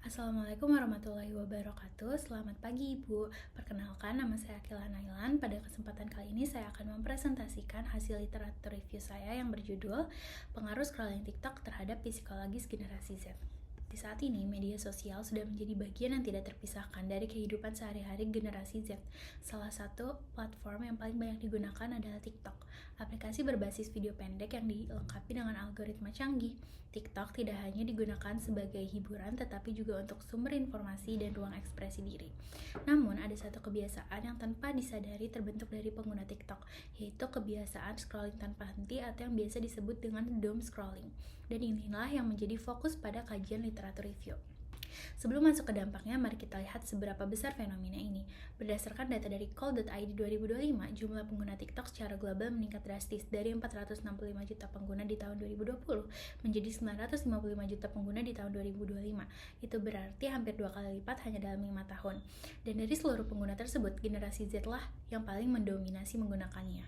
Assalamualaikum warahmatullahi wabarakatuh. Selamat pagi Ibu. Perkenalkan, nama saya Akila Nailan. Pada kesempatan kali ini saya akan mempresentasikan hasil literatur review saya yang berjudul Pengaruh Scrolling TikTok Terhadap Psikologis Generasi Z. Di saat ini, media sosial sudah menjadi bagian yang tidak terpisahkan dari kehidupan sehari-hari generasi Z. Salah satu platform yang paling banyak digunakan adalah TikTok, aplikasi berbasis video pendek yang dilengkapi dengan algoritma canggih. TikTok tidak hanya digunakan sebagai hiburan, tetapi juga untuk sumber informasi dan ruang ekspresi diri. Namun, ada satu kebiasaan yang tanpa disadari terbentuk dari pengguna TikTok, yaitu kebiasaan scrolling tanpa henti atau yang biasa disebut dengan doom scrolling. Dan inilah yang menjadi fokus pada kajian literatur review. Sebelum masuk ke dampaknya, mari kita lihat seberapa besar fenomena ini. Berdasarkan data dari Call.id 2025, jumlah pengguna TikTok secara global meningkat drastis dari 465 juta pengguna di tahun 2020 menjadi 955 juta pengguna di tahun 2025. Itu berarti hampir 2 kali lipat hanya dalam 5 tahun. Dan dari seluruh pengguna tersebut, generasi Z lah yang paling mendominasi menggunakannya.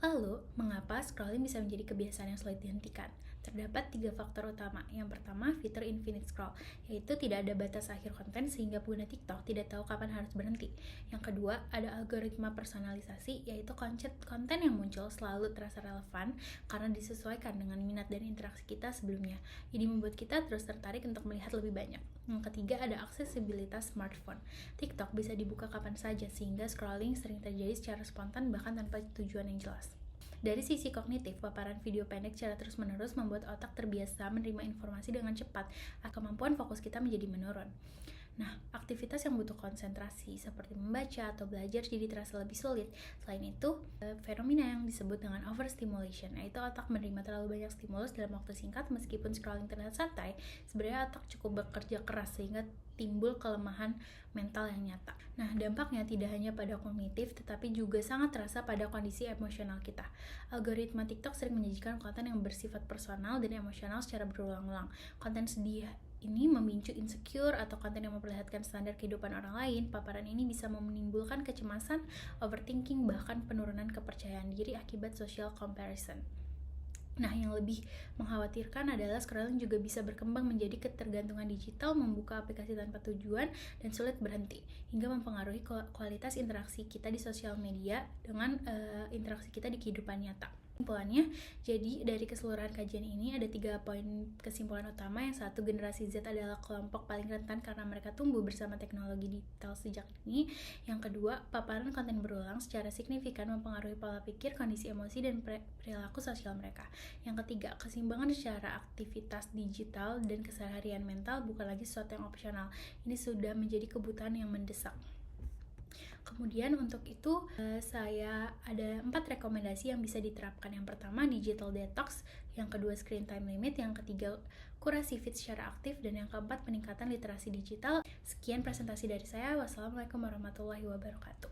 Lalu, mengapa scrolling bisa menjadi kebiasaan yang sulit dihentikan? Terdapat 3 faktor utama. Yang pertama, fitur infinite scroll, yaitu tidak ada batas akhir konten sehingga pengguna TikTok tidak tahu kapan harus berhenti. Yang kedua, ada algoritma personalisasi, yaitu konten yang muncul selalu terasa relevan karena disesuaikan dengan minat dan interaksi kita sebelumnya. Ini membuat kita terus tertarik untuk melihat lebih banyak. Yang ketiga, ada aksesibilitas smartphone. TikTok bisa dibuka kapan saja sehingga scrolling sering terjadi secara spontan bahkan tanpa tujuan yang jelas. Dari sisi kognitif, paparan video pendek secara terus-menerus membuat otak terbiasa menerima informasi dengan cepat, kemampuan fokus kita menjadi menurun. Nah, aktivitas yang butuh konsentrasi seperti membaca atau belajar jadi terasa lebih sulit. Selain itu, fenomena yang disebut dengan overstimulation, yaitu otak menerima terlalu banyak stimulus dalam waktu singkat. Meskipun scrolling terlihat santai, sebenarnya otak cukup bekerja keras sehingga timbul kelemahan mental yang nyata. Nah, dampaknya tidak hanya pada kognitif, tetapi juga sangat terasa pada kondisi emosional kita. Algoritma TikTok sering menyajikan konten yang bersifat personal dan emosional secara berulang-ulang. Konten sedih ini memicu insecure atau konten yang memperlihatkan standar kehidupan orang lain. Paparan ini bisa menimbulkan kecemasan, overthinking, bahkan penurunan kepercayaan diri akibat social comparison. Nah, yang lebih mengkhawatirkan adalah scrolling juga bisa berkembang menjadi ketergantungan digital, membuka aplikasi tanpa tujuan, dan sulit berhenti, hingga mempengaruhi kualitas interaksi kita di sosial media dengan interaksi kita di kehidupan nyata. Kesimpulannya, jadi dari keseluruhan kajian ini ada 3 poin kesimpulan utama. Yang satu, generasi Z adalah kelompok paling rentan karena mereka tumbuh bersama teknologi digital sejak dini. Yang kedua, paparan konten berulang secara signifikan mempengaruhi pola pikir, kondisi emosi, dan perilaku sosial mereka. Yang ketiga, keseimbangan secara aktivitas digital dan keseharian mental bukan lagi sesuatu yang opsional. Ini sudah menjadi kebutuhan yang mendesak. Kemudian untuk itu saya ada 4 rekomendasi yang bisa diterapkan. Yang pertama, digital detox. Yang kedua, screen time limit. Yang ketiga, kurasi feed secara aktif. Dan yang keempat, peningkatan literasi digital. Sekian presentasi dari saya. Wassalamualaikum warahmatullahi wabarakatuh.